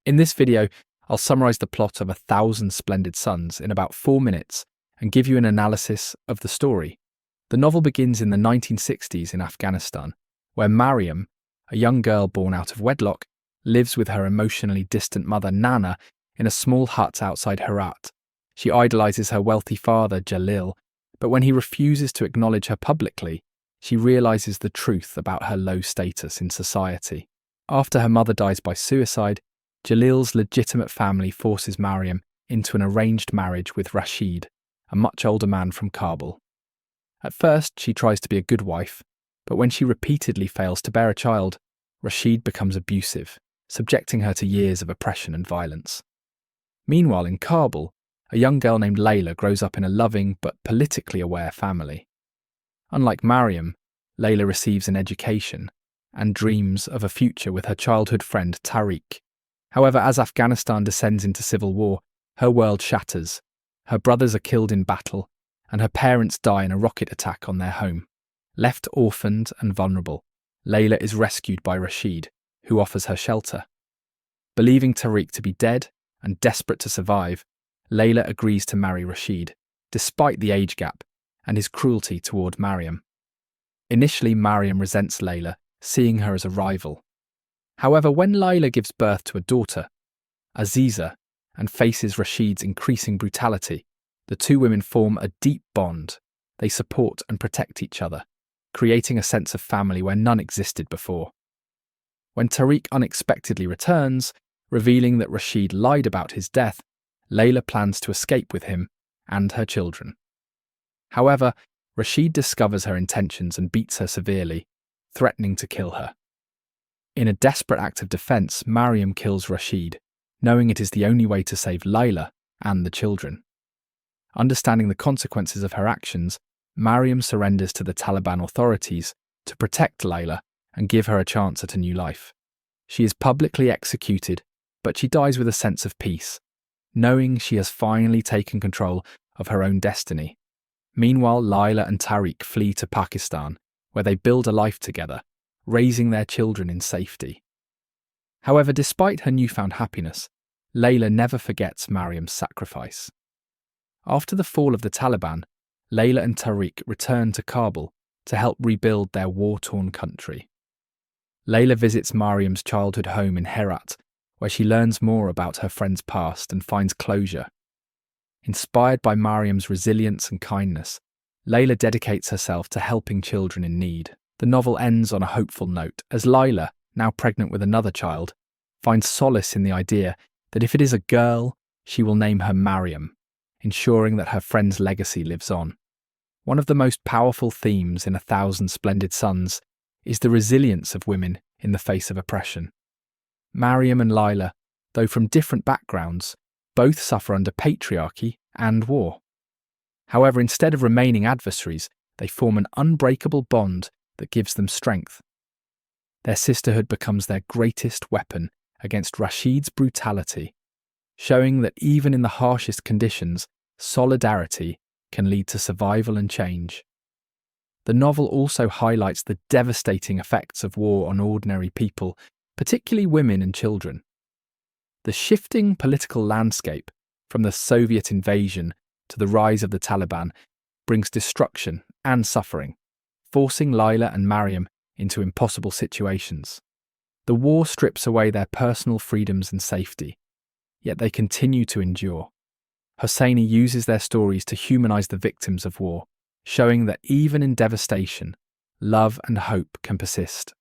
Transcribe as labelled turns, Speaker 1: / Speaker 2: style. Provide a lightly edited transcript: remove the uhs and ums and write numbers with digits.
Speaker 1: In this video, I'll summarize the plot of 1,000 Splendid Suns in about 4 minutes and give you an analysis of the story. The novel begins in the 1960s in Afghanistan, where Mariam, a young girl born out of wedlock, lives with her emotionally distant mother Nana in a small hut outside Herat. She idolizes her wealthy father Jalil, but when he refuses to acknowledge her publicly, she realizes the truth about her low status in society. After her mother dies by suicide, Jalil's legitimate family forces Mariam into an arranged marriage with Rashid, a much older man from Kabul. At first, she tries to be a good wife, but when she repeatedly fails to bear a child, Rashid becomes abusive, subjecting her to years of oppression and violence. Meanwhile, in Kabul, a young girl named Laila grows up in a loving but politically aware family. Unlike Mariam, Laila receives an education and dreams of a future with her childhood friend Tariq. However, as Afghanistan descends into civil war, her world shatters. Her brothers are killed in battle, and her parents die in a rocket attack on their home. Left orphaned and vulnerable, Laila is rescued by Rashid, who offers her shelter. Believing Tariq to be dead and desperate to survive, Laila agrees to marry Rashid, despite the age gap and his cruelty toward Mariam. Initially, Mariam resents Laila, seeing her as a rival. However, when Laila gives birth to a daughter, Aziza, and faces Rashid's increasing brutality, the two women form a deep bond. They support and protect each other, creating a sense of family where none existed before. When Tariq unexpectedly returns, revealing that Rashid lied about his death, Laila plans to escape with him and her children. However, Rashid discovers her intentions and beats her severely, threatening to kill her. In a desperate act of defense, Mariam kills Rashid, knowing it is the only way to save Laila and the children. Understanding the consequences of her actions, Mariam surrenders to the Taliban authorities to protect Laila and give her a chance at a new life. She is publicly executed, but she dies with a sense of peace, knowing she has finally taken control of her own destiny. Meanwhile, Laila and Tariq flee to Pakistan, where they build a life together, raising their children in safety. However, despite her newfound happiness, Laila never forgets Mariam's sacrifice. After the fall of the Taliban, Laila and Tariq return to Kabul to help rebuild their war-torn country. Laila visits Mariam's childhood home in Herat, where she learns more about her friend's past and finds closure. Inspired by Mariam's resilience and kindness, Laila dedicates herself to helping children in need. The novel ends on a hopeful note, as Laila, now pregnant with another child, finds solace in the idea that if it is a girl, she will name her Mariam, ensuring that her friend's legacy lives on. One of the most powerful themes in 1,000 Splendid Suns is the resilience of women in the face of oppression. Mariam and Laila, though from different backgrounds, both suffer under patriarchy and war. However, instead of remaining adversaries, they form an unbreakable bond that gives them strength. Their sisterhood becomes their greatest weapon against Rashid's brutality, showing that even in the harshest conditions, solidarity can lead to survival and change. The novel also highlights the devastating effects of war on ordinary people, particularly women and children. The shifting political landscape, from the Soviet invasion to the rise of the Taliban, brings destruction and suffering, forcing Laila and Mariam into impossible situations. The war strips away their personal freedoms and safety, yet they continue to endure. Hosseini uses their stories to humanize the victims of war, showing that even in devastation, love and hope can persist.